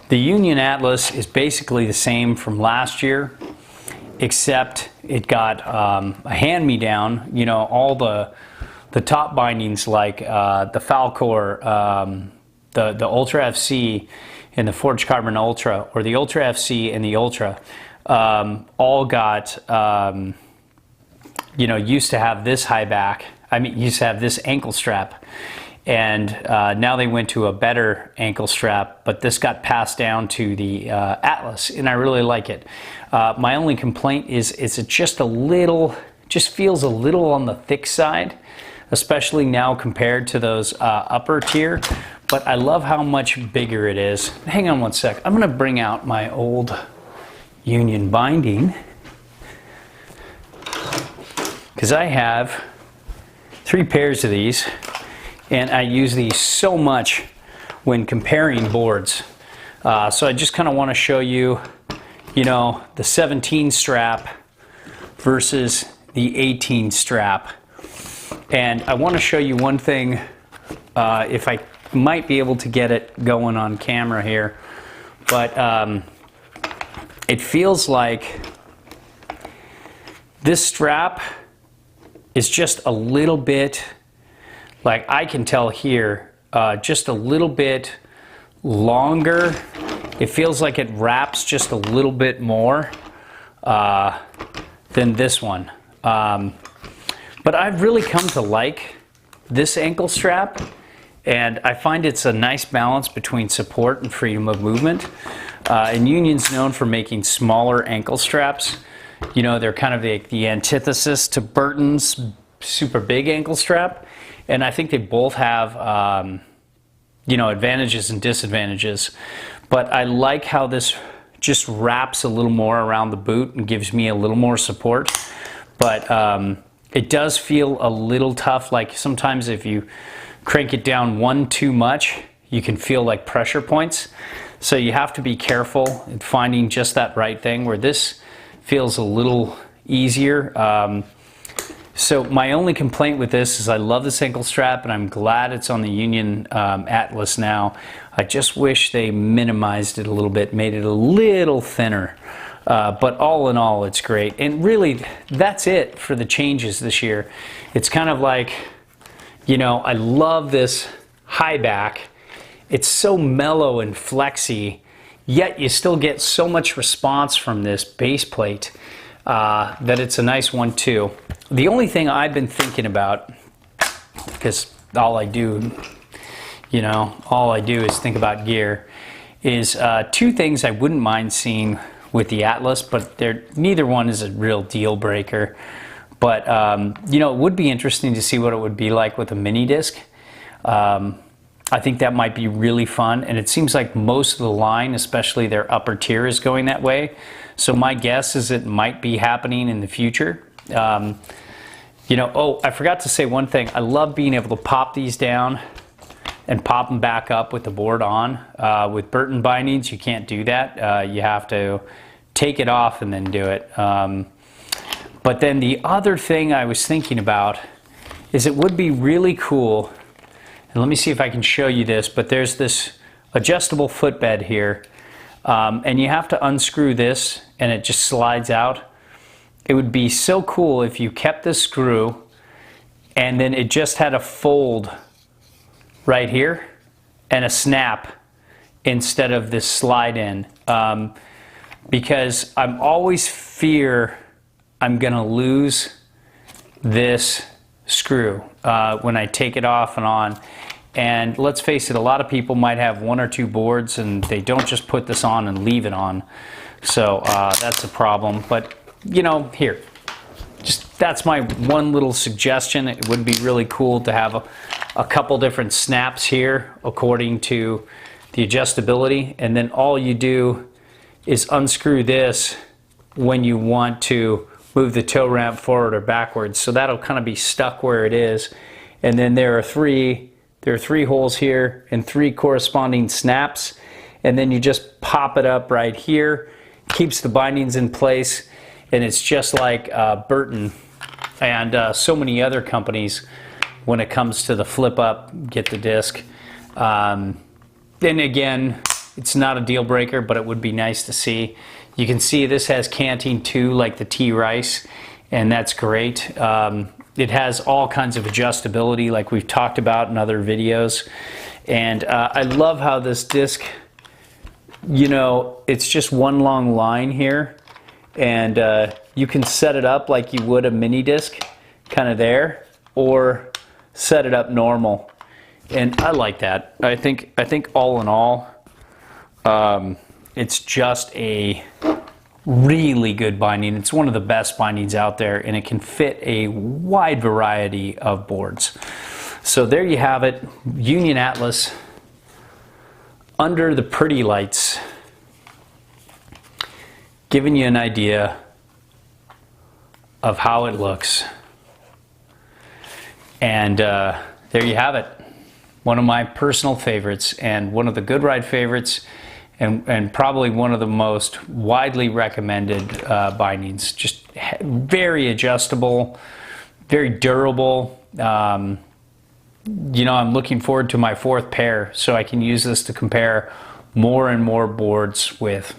The Union Atlas is basically the same from last year, except it got a hand-me-down. You know, all the top bindings like the Falcor, the Ultra FC, and the Forged Carbon Ultra, or the Ultra FC and the Ultra, all got, you know, used to have this high back. I mean, used to have this ankle strap. And now they went to a better ankle strap, but this got passed down to the Atlas, and I really like it. My only complaint is it's just a little, just feels a little on the thick side, especially now compared to those upper tier. But I love how much bigger it is. Hang on one sec. I'm going to bring out my old Union binding, because I have 3 pairs of these. And I use these so much when comparing boards. So I just kind of want to show you, you know, the 17 strap versus the 18 strap. And I want to show you one thing, if I might be able to get it going on camera here. But it feels like this strap is just a little bit, like I can tell here, just a little bit longer. It feels like it wraps just a little bit more than this one. But I've really come to like this ankle strap, and I find it's a nice balance between support and freedom of movement. And Union's known for making smaller ankle straps. You know, they're kind of the antithesis to Burton's super big ankle strap. And I think they both have, you know, advantages and disadvantages. But I like how this just wraps a little more around the boot and gives me a little more support. But it does feel a little tough. Like sometimes if you crank it down one too much, you can feel like pressure points. So you have to be careful in finding just that right thing, where this feels a little easier. So my only complaint with this is I love this ankle strap, and I'm glad it's on the Union Atlas now. I just wish they minimized it a little bit, made it a little thinner. But all in all, it's great. And really, that's it for the changes this year. It's kind of like, you know, I love this high back. It's so mellow and flexy, yet you still get so much response from this base plate that it's a nice one too. The only thing I've been thinking about, because all I do, you know, all I do is think about gear, is 2 things I wouldn't mind seeing with the Atlas, but neither one is a real deal breaker. But, you know, it would be interesting to see what it would be like with a mini disc. I think that might be really fun, and it seems like most of the line, especially their upper tier, is going that way. So my guess is it might be happening in the future. You know, oh, I forgot to say one thing. I love being able to pop these down and pop them back up with the board on. With Burton bindings, you can't do that. You have to take it off and then do it. But then the other thing I was thinking about is it would be really cool, and let me see if I can show you this, but there's this adjustable footbed here, and you have to unscrew this and it just slides out. It would be so cool if you kept this screw and then it just had a fold right here and a snap instead of this slide in, because I'm always fear I'm gonna lose this screw when I take it off and on. And let's face it, a lot of people might have 1 or 2 boards and they don't just put this on and leave it on. So that's a problem. But you know, here, just that's my one little suggestion. It would be really cool to have a couple different snaps here according to the adjustability, and then all you do is unscrew this when you want to move the toe ramp forward or backwards. So that'll kind of be stuck where it is. And then there are three holes here and 3 corresponding snaps, and then you just pop it up right here, keeps the bindings in place, and it's just like Burton and so many other companies when it comes to the flip up, get the disc. Then again, It's not a deal breaker, but it would be nice to see. You can see this has canting too, like the T Rice, and that's great. It has all kinds of adjustability like we've talked about in other videos. And I love how this disc, you know, it's just one long line here, and you can set it up like you would a mini disc, kind of there, or set it up normal. And I like that. I think all in all, it's just a really good binding. It's one of the best bindings out there, and it can fit a wide variety of boards. So there you have it, Union Atlas under the pretty lights, giving you an idea of how it looks. And there you have it. One of my personal favorites, and one of the Good Ride favorites, and probably one of the most widely recommended bindings. Just very adjustable, very durable. You know, I'm looking forward to my 4th pair, so I can use this to compare more and more boards with.